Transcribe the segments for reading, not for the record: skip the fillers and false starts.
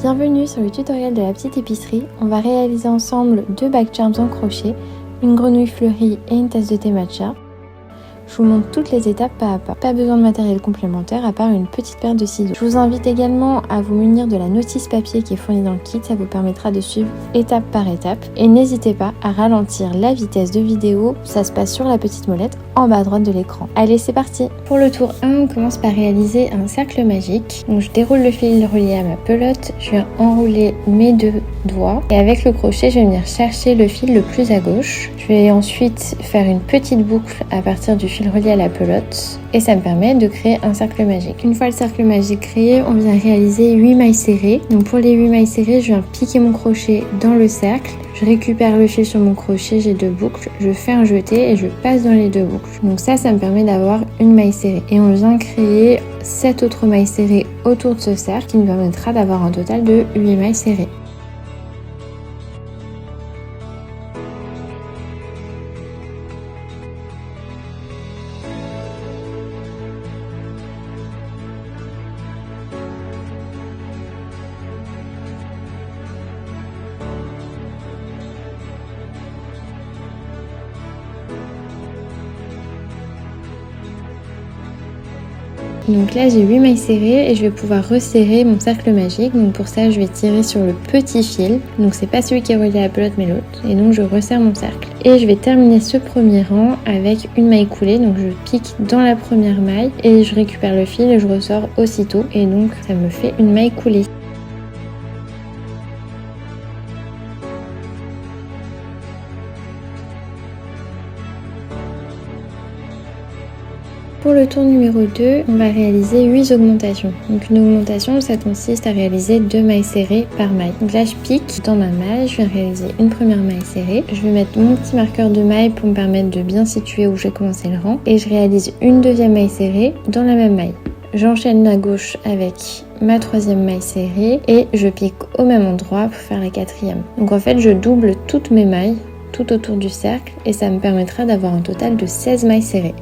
Bienvenue sur le tutoriel de la petite épicerie. On va réaliser ensemble 2 bag charms en crochet, une grenouille fleurie et une tasse de thé matcha. Je vous montre toutes les étapes pas à pas. Pas besoin de matériel complémentaire à part une petite paire de ciseaux. Je vous invite également à vous munir de la notice papier qui est fournie dans le kit, ça vous permettra de suivre étape par étape. Et n'hésitez pas à ralentir la vitesse de vidéo, ça se passe sur la petite molette en bas à droite de l'écran. Allez, c'est parti! Pour le tour 1, on commence par réaliser un cercle magique. Donc je déroule le fil relié à ma pelote, je viens enrouler mes 2 doigts et avec le crochet, je vais venir chercher le fil le plus à gauche. Je vais ensuite faire une petite boucle à partir du fil relié à la pelote et ça me permet de créer un cercle magique. Une fois le cercle magique créé, on vient réaliser 8 mailles serrées. Donc pour les 8 mailles serrées, je viens piquer mon crochet dans le cercle. Je récupère le fil sur mon crochet, j'ai 2 boucles, je fais un jeté et je passe dans les 2 boucles. Donc ça me permet d'avoir une maille serrée. Et on vient créer 7 autres mailles serrées autour de ce cercle qui nous permettra d'avoir un total de 8 mailles serrées. Donc là j'ai 8 mailles serrées et je vais pouvoir resserrer mon cercle magique. Donc pour ça je vais tirer sur le petit fil. Donc c'est pas celui qui est relié à la pelote mais l'autre. Et donc je resserre mon cercle. Et je vais terminer ce premier rang avec une maille coulée. Donc je pique dans la première maille et je récupère le fil et je ressors aussitôt. Et donc ça me fait une maille coulée. Pour le tour numéro 2, on va réaliser 8 augmentations. Donc une augmentation, ça consiste à réaliser 2 mailles serrées par maille. Donc là, je pique dans ma maille, je vais réaliser une première maille serrée. Je vais mettre mon petit marqueur de maille pour me permettre de bien situer où j'ai commencé le rang. Et je réalise une deuxième maille serrée dans la même maille. J'enchaîne à gauche avec ma 3e maille serrée et je pique au même endroit pour faire la 4e. Donc en fait, je double toutes mes mailles tout autour du cercle et ça me permettra d'avoir un total de 16 mailles serrées.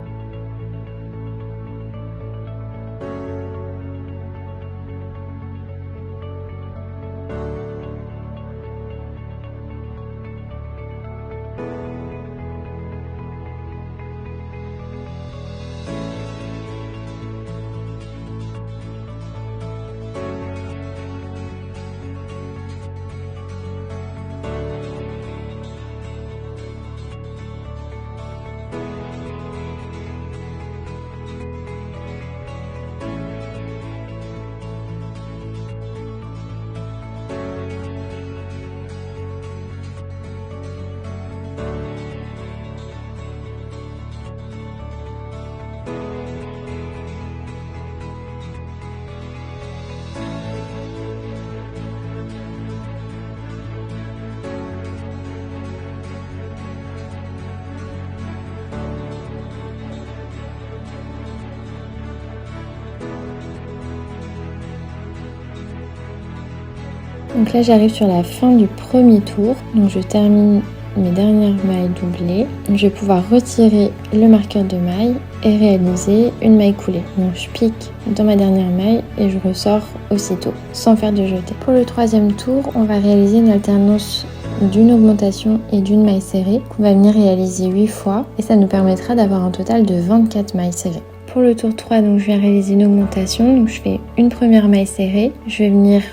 Donc là j'arrive sur la fin du premier tour, donc je termine mes dernières mailles doublées. Donc je vais pouvoir retirer le marqueur de maille et réaliser une maille coulée. Donc je pique dans ma dernière maille et je ressors aussitôt sans faire de jeté. Pour le 3e tour, on va réaliser une alternance d'une augmentation et d'une maille serrée qu'on va venir réaliser 8 fois et ça nous permettra d'avoir un total de 24 mailles serrées. Pour le tour 3, donc je vais réaliser une augmentation, donc je fais une première maille serrée, je vais venir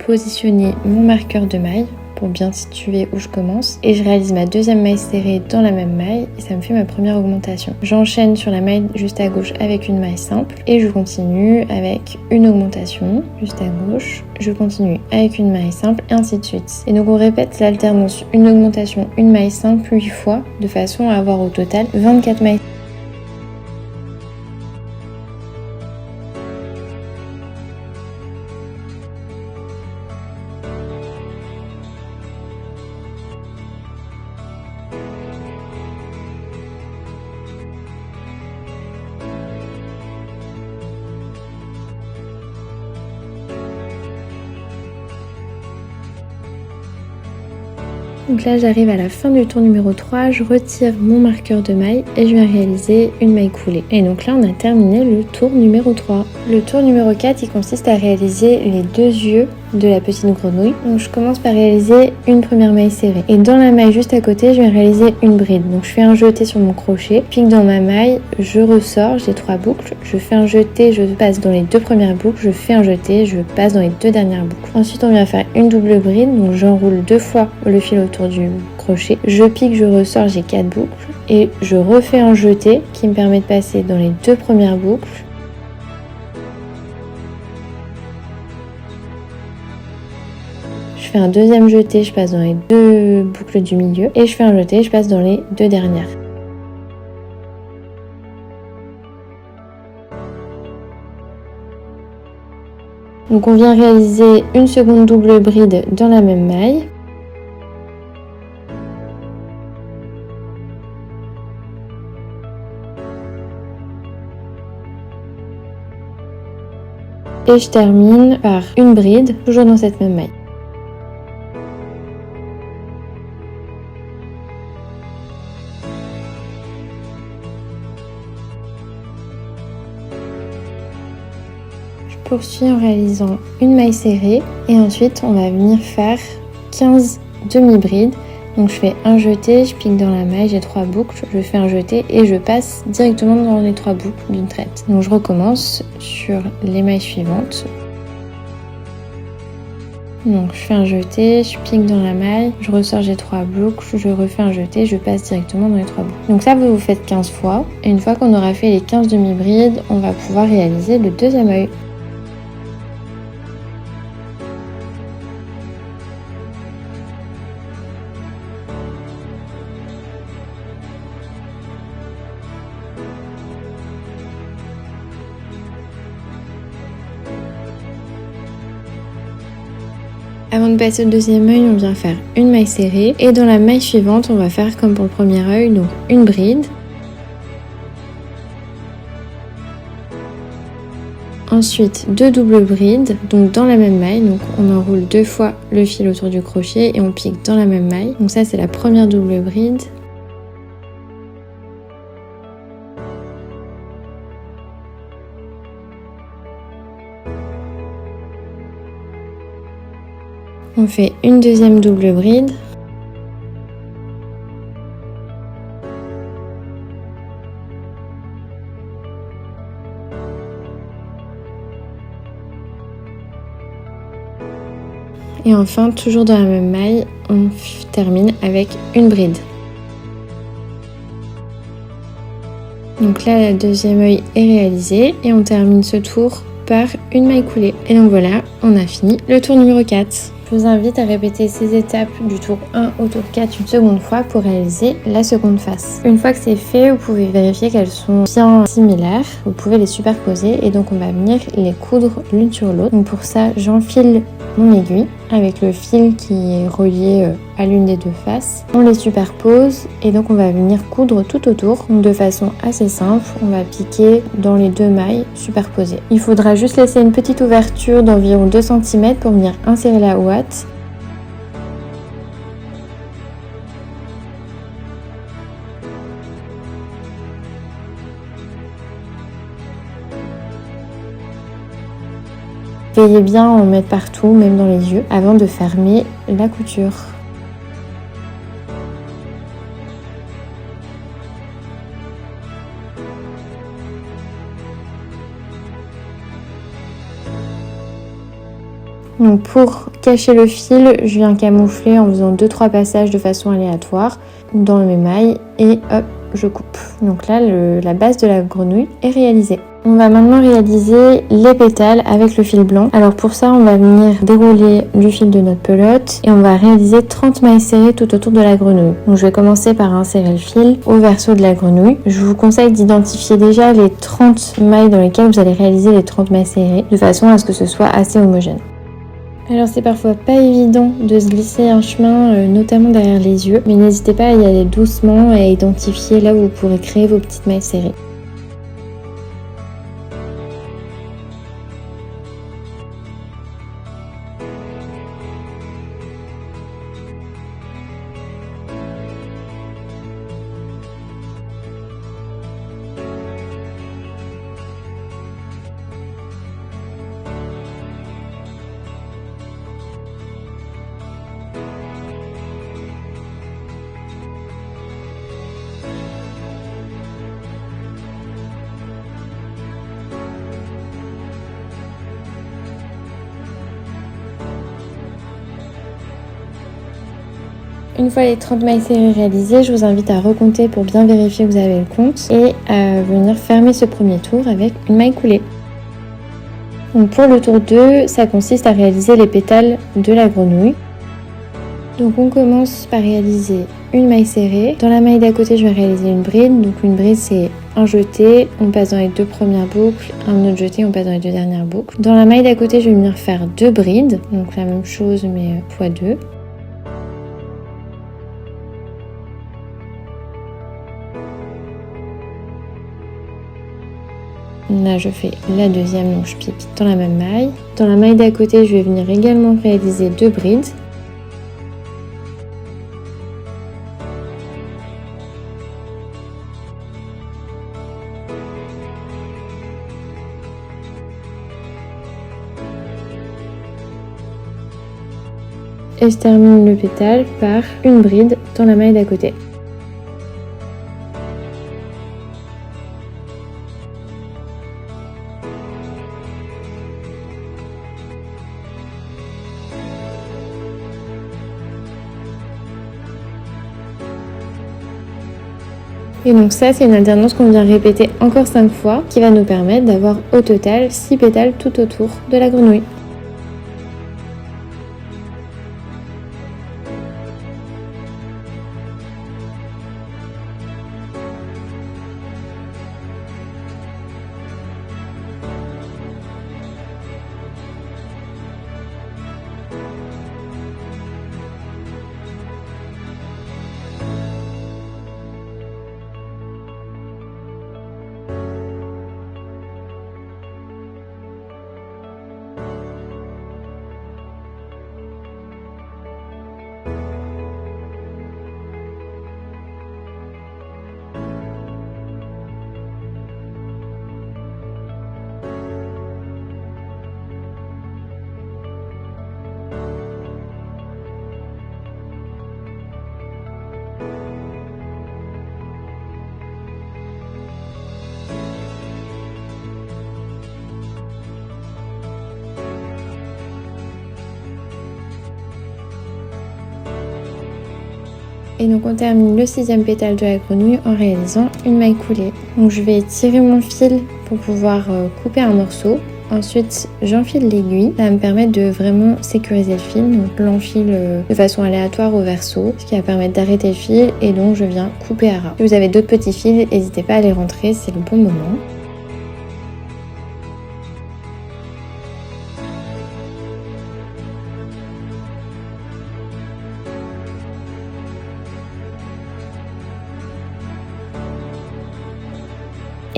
positionner mon marqueur de maille pour bien situer où je commence et je réalise ma 2e maille serrée dans la même maille et ça me fait ma première augmentation. J'enchaîne sur la maille juste à gauche avec une maille simple et je continue avec une augmentation juste à gauche, je continue avec une maille simple et ainsi de suite. Et donc on répète l'alternance une augmentation, une maille simple 8 fois de façon à avoir au total 24 mailles. Donc là j'arrive à la fin du tour numéro 3, je retire mon marqueur de maille et je vais réaliser une maille coulée. Et donc là on a terminé le tour numéro 3. Le tour numéro 4 il consiste à réaliser les deux yeux de la petite grenouille. Donc je commence par réaliser une première maille serrée. Et dans la maille juste à côté, je vais réaliser une bride. Donc je fais un jeté sur mon crochet, pique dans ma maille, je ressors, j'ai 3 boucles, je fais un jeté, je passe dans les 2 premières boucles, je fais un jeté, je passe dans les 2 dernières boucles. Ensuite on vient faire une double bride, donc j'enroule 2 fois le fil autour du crochet, je pique, je ressors, j'ai 4 boucles et je refais un jeté qui me permet de passer dans les 2 premières boucles. Je fais un deuxième jeté, je passe dans les 2 boucles du milieu et je fais un jeté, je passe dans les 2 dernières. Donc on vient réaliser une seconde double bride dans la même maille. Et je termine par une bride, toujours dans cette même maille. Je poursuis en réalisant une maille serrée et ensuite on va venir faire 15 demi-brides. Donc je fais un jeté, je pique dans la maille, j'ai 3 boucles, je fais un jeté et je passe directement dans les 3 boucles d'une traite. Donc je recommence sur les mailles suivantes. Donc je fais un jeté, je pique dans la maille, je ressors, j'ai 3 boucles, je refais un jeté, je passe directement dans les 3 boucles. Donc ça vous faites 15 fois et une fois qu'on aura fait les 15 demi-brides, on va pouvoir réaliser le deuxième œil. Avant de passer au deuxième œil, on vient faire une maille serrée et dans la maille suivante, on va faire comme pour le premier œil, donc une bride. Ensuite, 2 doubles brides, donc dans la même maille, donc on enroule 2 fois le fil autour du crochet et on pique dans la même maille. Donc ça, c'est la première double bride. On fait une deuxième double bride. Et enfin, toujours dans la même maille, on termine avec une bride. Donc là, la deuxième œil est réalisée et on termine ce tour par une maille coulée. Et donc voilà, on a fini le tour numéro 4. Je vous invite à répéter ces étapes du tour 1 au tour 4 une seconde fois pour réaliser la seconde face. Une fois que c'est fait, vous pouvez vérifier qu'elles sont bien similaires. Vous pouvez les superposer et donc on va venir les coudre l'une sur l'autre. Donc pour ça, j'enfile mon aiguille avec le fil qui est relié à l'une des 2 faces. On les superpose et donc on va venir coudre tout autour. Donc de façon assez simple, on va piquer dans les 2 mailles superposées. Il faudra juste laisser une petite ouverture d'environ 2 cm pour venir insérer la ouate. Veillez bien à en mettre partout, même dans les yeux, avant de fermer la couture. Donc pour cacher le fil, je viens camoufler en faisant 2-3 passages de façon aléatoire dans mes mailles et hop, je coupe. Donc là, la base de la grenouille est réalisée. On va maintenant réaliser les pétales avec le fil blanc. Alors pour ça, on va venir dérouler du fil de notre pelote et on va réaliser 30 mailles serrées tout autour de la grenouille. Donc je vais commencer par insérer le fil au verso de la grenouille. Je vous conseille d'identifier déjà les 30 mailles dans lesquelles vous allez réaliser les 30 mailles serrées de façon à ce que ce soit assez homogène. Alors c'est parfois pas évident de se glisser un chemin, notamment derrière les yeux, mais n'hésitez pas à y aller doucement et à identifier là où vous pourrez créer vos petites mailles serrées. Une fois les 30 mailles serrées réalisées, je vous invite à recompter pour bien vérifier que vous avez le compte et à venir fermer ce premier tour avec une maille coulée. Donc pour le tour 2, ça consiste à réaliser les pétales de la grenouille. Donc on commence par réaliser une maille serrée. Dans la maille d'à côté, je vais réaliser une bride. Donc une bride, c'est un jeté, on passe dans les 2 premières boucles, un autre jeté, on passe dans les 2 dernières boucles. Dans la maille d'à côté, je vais venir faire 2 brides, donc la même chose mais x2. Là, je fais la deuxième, donc je pique dans la même maille. Dans la maille d'à côté, je vais venir également réaliser 2 brides. Et je termine le pétale par une bride dans la maille d'à côté. Et donc ça, c'est une alternance qu'on vient répéter encore 5 fois qui va nous permettre d'avoir au total 6 pétales tout autour de la grenouille. Et donc on termine le 6e pétale de la grenouille en réalisant une maille coulée. Donc je vais tirer mon fil pour pouvoir couper un morceau. Ensuite j'enfile l'aiguille, ça va me permettre de vraiment sécuriser le fil. Donc je l'enfile de façon aléatoire au verso, ce qui va permettre d'arrêter le fil et donc je viens couper à ras. Si vous avez d'autres petits fils, n'hésitez pas à les rentrer, c'est le bon moment.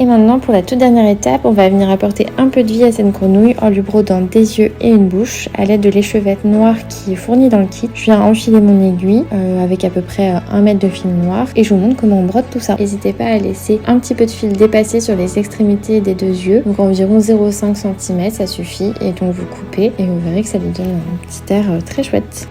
Et maintenant pour la toute dernière étape, on va venir apporter un peu de vie à cette grenouille en lui brodant des yeux et une bouche à l'aide de l'échevette noire qui est fournie dans le kit. Je viens enfiler mon aiguille avec à peu près 1 mètre de fil noir et je vous montre comment on brode tout ça. N'hésitez pas à laisser un petit peu de fil dépasser sur les extrémités des 2 yeux, donc environ 0,5 cm ça suffit, et donc vous coupez et vous verrez que ça lui donne un petit air très chouette.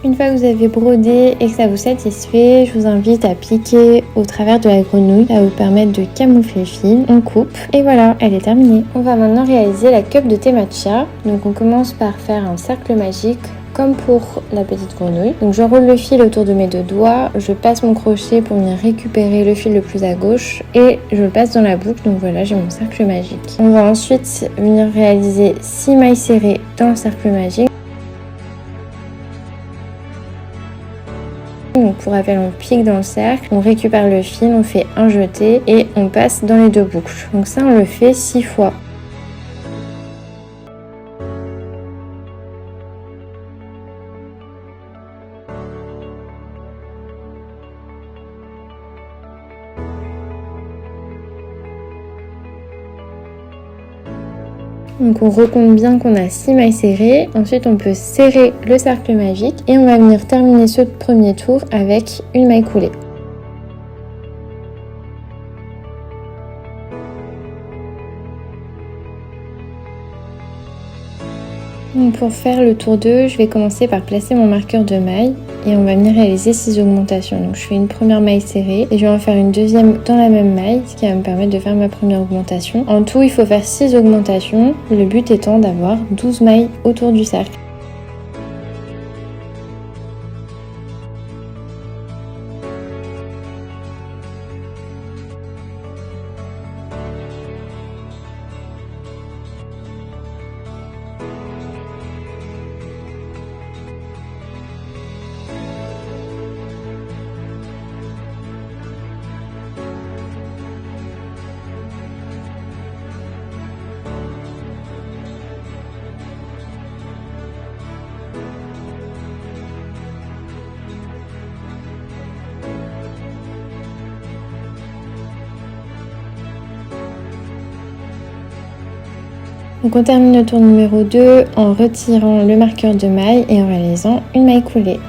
Une fois que vous avez brodé et que ça vous satisfait, je vous invite à piquer au travers de la grenouille. Ça va vous permettre de camoufler le fil. On coupe et voilà, elle est terminée. On va maintenant réaliser la cup de thé matcha. Donc on commence par faire un cercle magique comme pour la petite grenouille. Donc j'enroule le fil autour de mes 2 doigts, je passe mon crochet pour venir récupérer le fil le plus à gauche et je le passe dans la boucle. Donc voilà, j'ai mon cercle magique. On va ensuite venir réaliser 6 mailles serrées dans le cercle magique. pour rappel, on pique dans le cercle, on récupère le fil, on fait un jeté et on passe dans les 2 boucles. Donc ça, on le fait 6 fois. Donc on recompte bien qu'on a 6 mailles serrées. Ensuite on peut serrer le cercle magique et on va venir terminer ce premier tour avec une maille coulée. Donc pour faire le tour 2, je vais commencer par placer mon marqueur de maille et on va venir réaliser 6 augmentations. Donc je fais une première maille serrée et je vais en faire une deuxième dans la même maille, ce qui va me permettre de faire ma première augmentation. En tout, il faut faire 6 augmentations, le but étant d'avoir 12 mailles autour du cercle. Donc on termine le tour numéro 2 en retirant le marqueur de maille et en réalisant une maille coulée.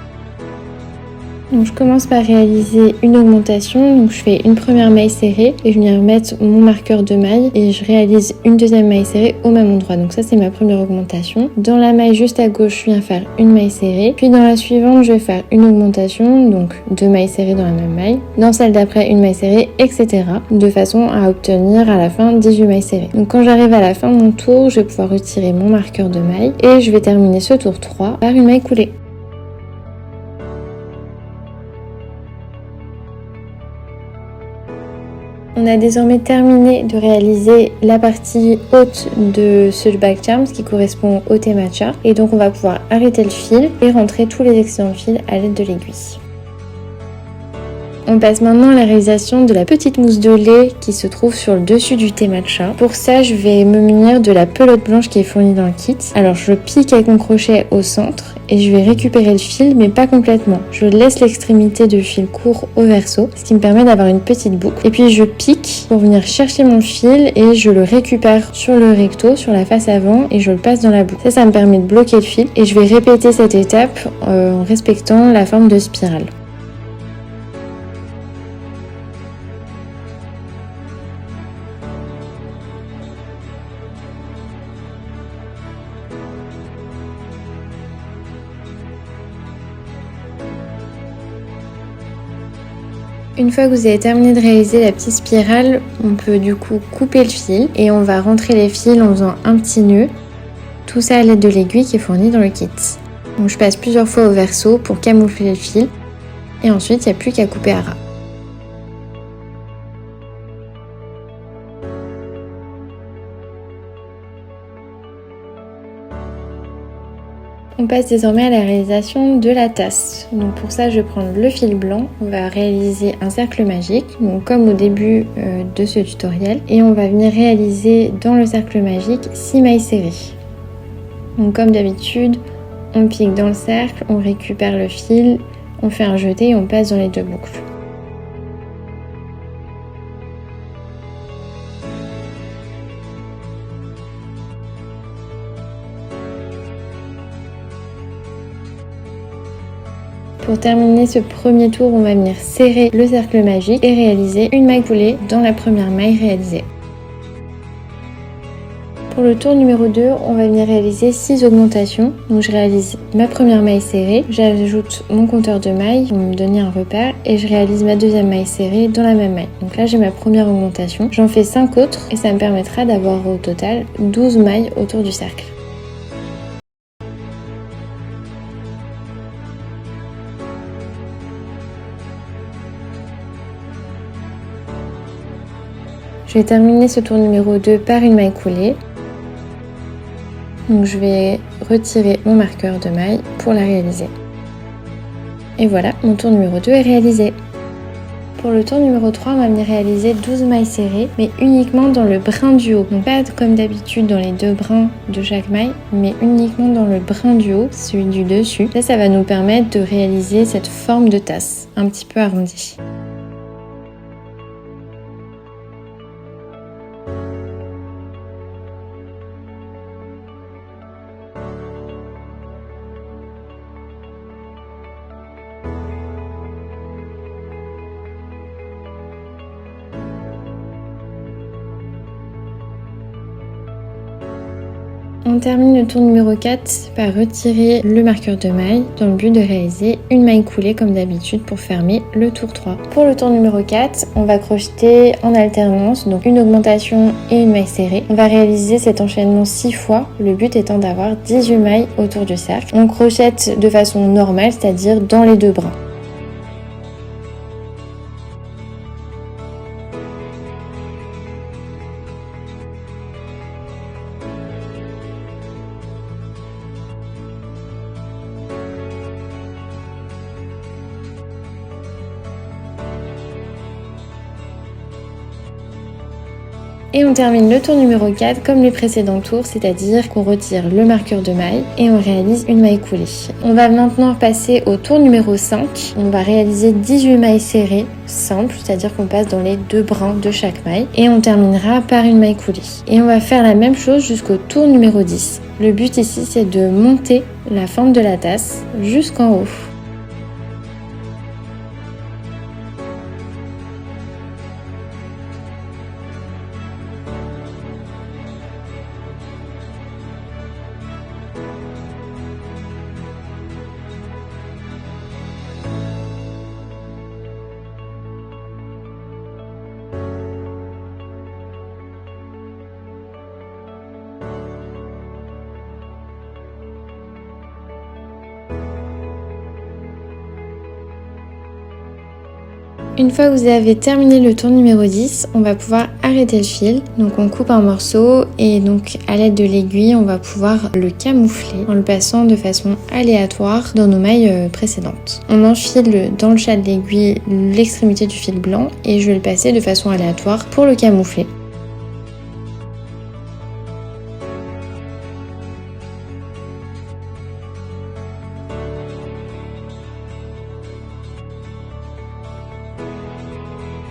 Donc je commence par réaliser une augmentation, donc je fais une première maille serrée et je viens remettre mon marqueur de maille et je réalise une deuxième maille serrée au même endroit. Donc ça c'est ma première augmentation. Dans la maille juste à gauche, je viens faire une maille serrée, puis dans la suivante, je vais faire une augmentation, donc 2 mailles serrées dans la même maille. Dans celle d'après, une maille serrée, etc. de façon à obtenir à la fin 18 mailles serrées. Donc quand j'arrive à la fin de mon tour, je vais pouvoir retirer mon marqueur de maille et je vais terminer ce tour 3 par une maille coulée. On a désormais terminé de réaliser la partie haute de ce back charms qui correspond au thé matcha. Et donc on va pouvoir arrêter le fil et rentrer tous les excédents de fil à l'aide de l'aiguille. On passe maintenant à la réalisation de la petite mousse de lait qui se trouve sur le dessus du thé matcha. Pour ça, je vais me munir de la pelote blanche qui est fournie dans le kit. Alors je pique avec mon crochet au centre et je vais récupérer le fil, mais pas complètement. Je laisse l'extrémité de fil court au verso, ce qui me permet d'avoir une petite boucle. Et puis je pique pour venir chercher mon fil et je le récupère sur le recto, sur la face avant, et je le passe dans la boucle. Ça me permet de bloquer le fil et je vais répéter cette étape en respectant la forme de spirale. Une fois que vous avez terminé de réaliser la petite spirale, on peut du coup couper le fil et on va rentrer les fils en faisant un petit nœud. Tout ça à l'aide de l'aiguille qui est fournie dans le kit. Donc je passe plusieurs fois au verso pour camoufler le fil et ensuite il n'y a plus qu'à couper à ras. On passe désormais à la réalisation de la tasse. Donc pour ça, je vais prendre le fil blanc. On va réaliser un cercle magique, donc comme au début de ce tutoriel. Et on va venir réaliser dans le cercle magique 6 mailles serrées. Donc comme d'habitude, on pique dans le cercle, on récupère le fil, on fait un jeté et on passe dans les 2 boucles. Pour terminer ce premier tour, on va venir serrer le cercle magique et réaliser une maille coulée dans la première maille réalisée. Pour le tour numéro 2, on va venir réaliser 6 augmentations. Donc je réalise ma première maille serrée, j'ajoute mon compteur de mailles pour me donner un repère et je réalise ma deuxième maille serrée dans la même maille. Donc là j'ai ma première augmentation, j'en fais 5 autres et ça me permettra d'avoir au total 12 mailles autour du cercle. Je vais terminer ce tour numéro 2 par une maille coulée. Donc je vais retirer mon marqueur de maille pour la réaliser. Et voilà, mon tour numéro 2 est réalisé. Pour le tour numéro 3, on va venir réaliser 12 mailles serrées, mais uniquement dans le brin du haut. Donc pas comme d'habitude dans les 2 brins de chaque maille, mais uniquement dans le brin du haut, celui du dessus. Là, ça va nous permettre de réaliser cette forme de tasse, un petit peu arrondie. On termine le tour numéro 4 par retirer le marqueur de maille dans le but de réaliser une maille coulée comme d'habitude pour fermer le tour 3. Pour le tour numéro 4, on va crocheter en alternance, donc une augmentation et une maille serrée. On va réaliser cet enchaînement 6 fois, le but étant d'avoir 18 mailles autour du cercle. On crochette de façon normale, c'est-à-dire dans les 2 brins. Et on termine le tour numéro 4 comme les précédents tours, c'est-à-dire qu'on retire le marqueur de maille et on réalise une maille coulée. On va maintenant passer au tour numéro 5. On va réaliser 18 mailles serrées simples, c'est-à-dire qu'on passe dans les 2 brins de chaque maille et on terminera par une maille coulée. Et on va faire la même chose jusqu'au tour numéro 10. Le but ici, c'est de monter la forme de la tasse jusqu'en haut. Une fois que vous avez terminé le tour numéro 10, on va pouvoir arrêter le fil. Donc on coupe un morceau et donc à l'aide de l'aiguille, on va pouvoir le camoufler en le passant de façon aléatoire dans nos mailles précédentes. On enfile dans le chat de l'aiguille l'extrémité du fil blanc et je vais le passer de façon aléatoire pour le camoufler.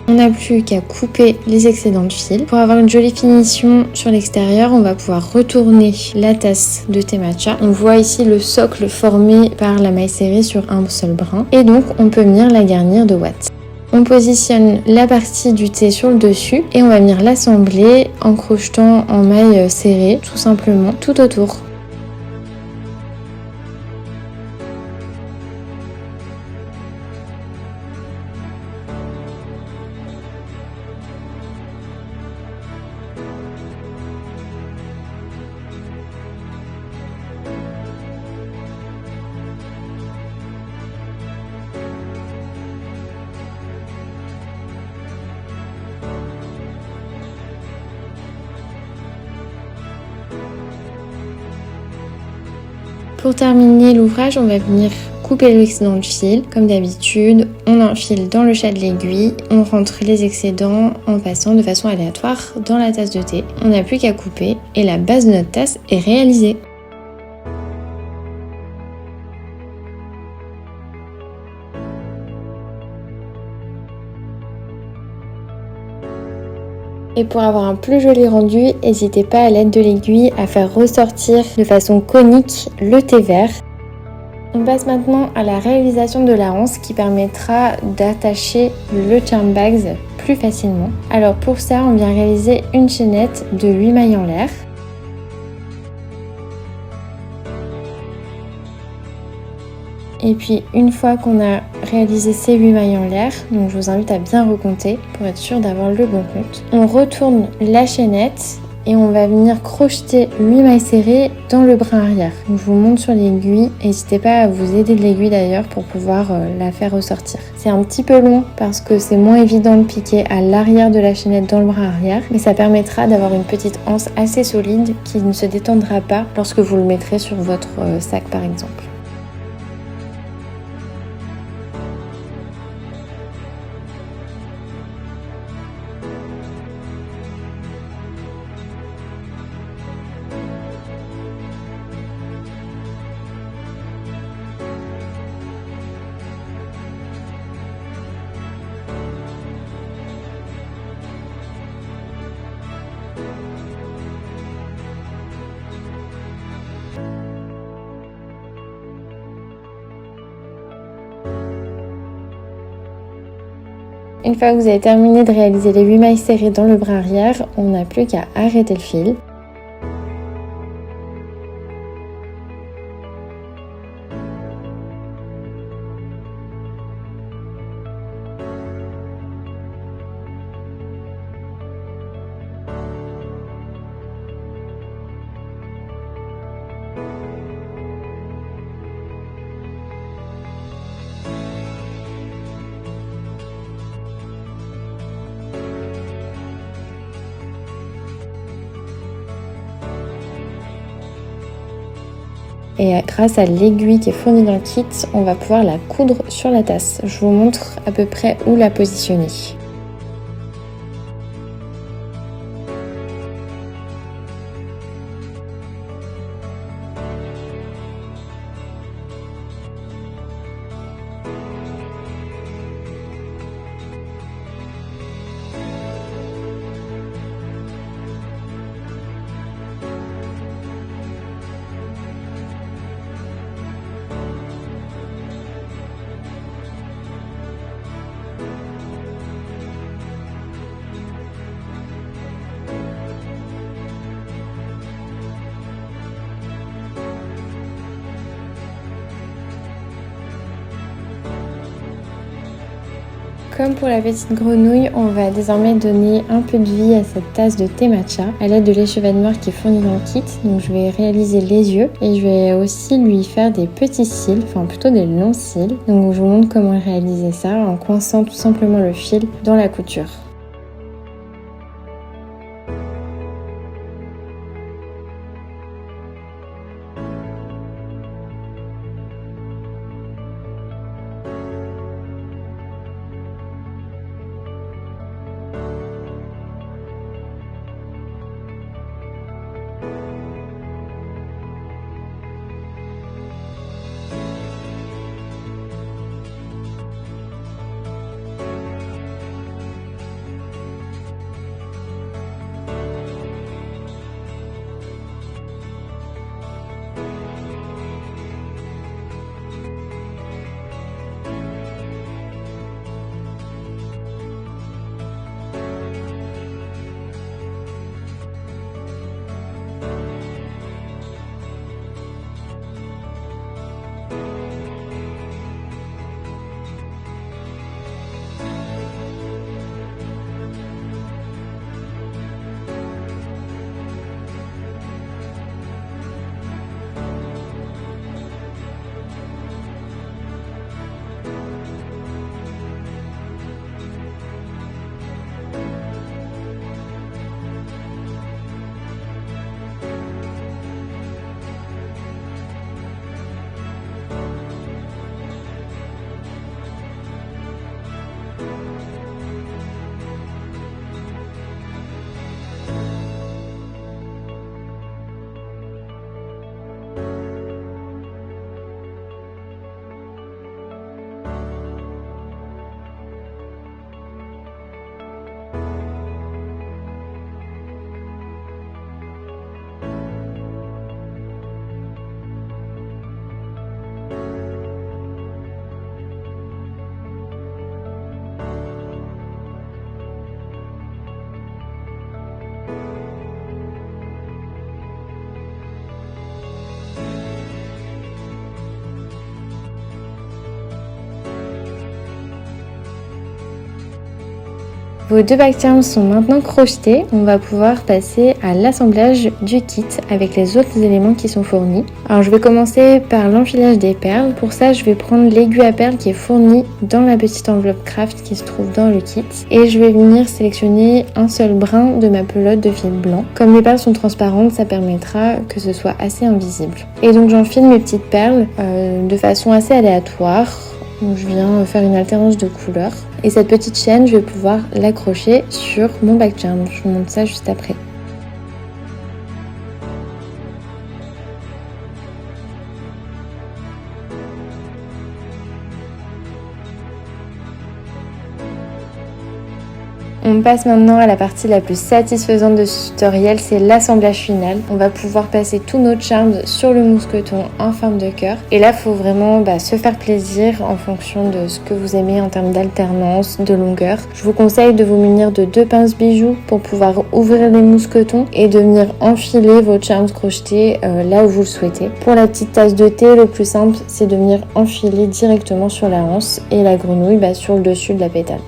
On n'a plus qu'à couper les excédents de fil. Pour avoir une jolie finition sur l'extérieur, on va pouvoir retourner la tasse de thé matcha. On voit ici le socle formé par la maille serrée sur un seul brin. Et donc, on peut venir la garnir de ouate. On positionne la partie du thé sur le dessus et on va venir l'assembler en crochetant en maille serrée, tout simplement, tout autour. Pour terminer l'ouvrage, on va venir couper l'excédent de fil. Comme d'habitude, on enfile dans le chat de l'aiguille, on rentre les excédents en passant de façon aléatoire dans la tasse de thé. On n'a plus qu'à couper et la base de notre tasse est réalisée. Et pour avoir un plus joli rendu, n'hésitez pas à l'aide de l'aiguille à faire ressortir de façon conique le thé vert. On passe maintenant à la réalisation de la anse qui permettra d'attacher le charm bags plus facilement. Alors pour ça, on vient réaliser une chaînette de 8 mailles en l'air. Et puis une fois qu'on a réalisé ces 8 mailles en l'air, donc je vous invite à bien recompter pour être sûr d'avoir le bon compte. On retourne la chaînette et on va venir crocheter 8 mailles serrées dans le brin arrière. Donc je vous montre sur l'aiguille, n'hésitez pas à vous aider de l'aiguille d'ailleurs pour pouvoir la faire ressortir. C'est un petit peu long parce que c'est moins évident de piquer à l'arrière de la chaînette dans le brin arrière, mais ça permettra d'avoir une petite anse assez solide qui ne se détendra pas lorsque vous le mettrez sur votre sac par exemple. Une fois que vous avez terminé de réaliser les 8 mailles serrées dans le bras arrière, on n'a plus qu'à arrêter le fil. Et grâce à l'aiguille qui est fournie dans le kit, on va pouvoir la coudre sur la tasse. Je vous montre à peu près où la positionner. Comme pour la petite grenouille, on va désormais donner un peu de vie à cette tasse de thé matcha à l'aide de l'échevette noire qui est fournie dans le kit. Donc je vais réaliser les yeux et je vais aussi lui faire des petits cils, enfin plutôt des longs cils. Donc je vous montre comment réaliser ça en coinçant tout simplement le fil dans la couture. Vos deux back charms sont maintenant crochetés. On va pouvoir passer à l'assemblage du kit avec les autres éléments qui sont fournis. Alors je vais commencer par l'enfilage des perles. Pour ça, je vais prendre l'aiguille à perles qui est fournie dans la petite enveloppe craft qui se trouve dans le kit. Et je vais venir sélectionner un seul brin de ma pelote de fil blanc. Comme les perles sont transparentes, ça permettra que ce soit assez invisible. Et donc j'enfile mes petites perles de façon assez aléatoire. Donc je viens faire une alternance de couleurs. Et cette petite chaîne, je vais pouvoir l'accrocher sur mon back charm. Je vous montre ça juste après. On passe maintenant à la partie la plus satisfaisante de ce tutoriel, c'est l'assemblage final. On va pouvoir passer tous nos charms sur le mousqueton en forme de cœur. Et là, il faut vraiment se faire plaisir en fonction de ce que vous aimez en termes d'alternance, de longueur. Je vous conseille de vous munir de 2 pinces bijoux pour pouvoir ouvrir les mousquetons et de venir enfiler vos charms crochetés là où vous le souhaitez. Pour la petite tasse de thé, le plus simple, c'est de venir enfiler directement sur la anse et la grenouille sur le dessus de la pétale.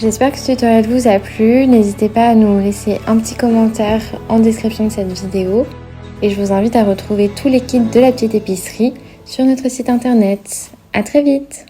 J'espère que ce tutoriel vous a plu, n'hésitez pas à nous laisser un petit commentaire en description de cette vidéo et je vous invite à retrouver tous les kits de la petite épicerie sur notre site internet. À très vite!